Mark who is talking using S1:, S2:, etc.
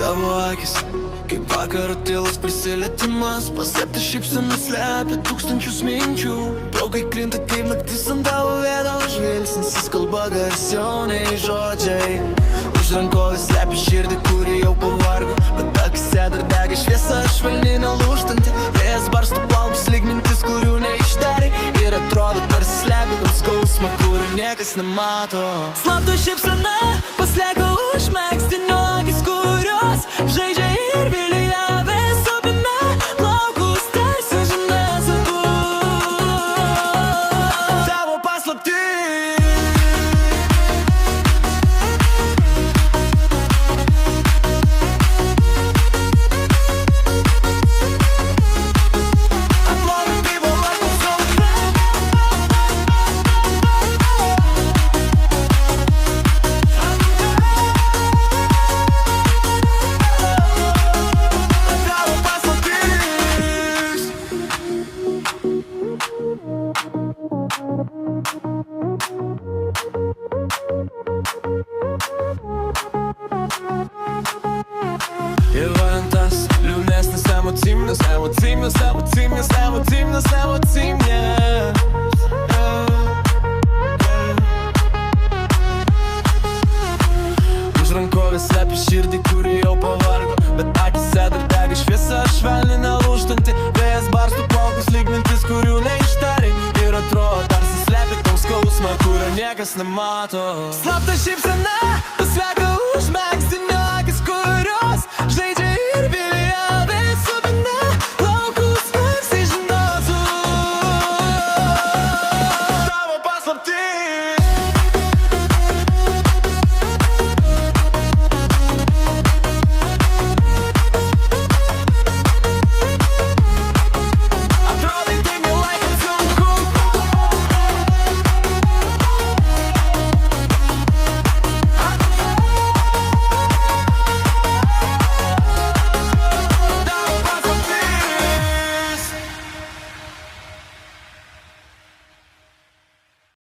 S1: Tavo akis, kaip vakaro tylas prisilietimas. Paslėpta šypsena slepia tūkstančius minčių. Plaukai krinta kaip naktis ant tavo vėdalo. Žvilgsnis kalba garsiau nei žodžiai. Už rankovės slepia širdį, kuri jau pavargo, bet akise dar dega šviesa švelni nelūžtanti. Vėjas barsto plaukus lyg mintis, kurių neištarė. Ir atrodo tarsi slepia tam skausmą, kurių niekas nemato. Slapta šypsena paslieka užmegztinio akis, kurios žaidžia ir vilija vis supina plaukus tarsi žiniasakų. Tavo paslaptis ir variantas liūnesnis emocinės, emocinės, emocinės, emocinės, emocinės. Už rankovės slepia širdį, kuri jau pavargo, bet akise dar dega šviesa švelni nelūžtanti. Vėjas barsto plaukus lyg mintis, kurių neištarė. Ir atrodo tarsi slepia tau skausmą, kurio niekas nemato. Slapta šypsena paslieka užmegztinio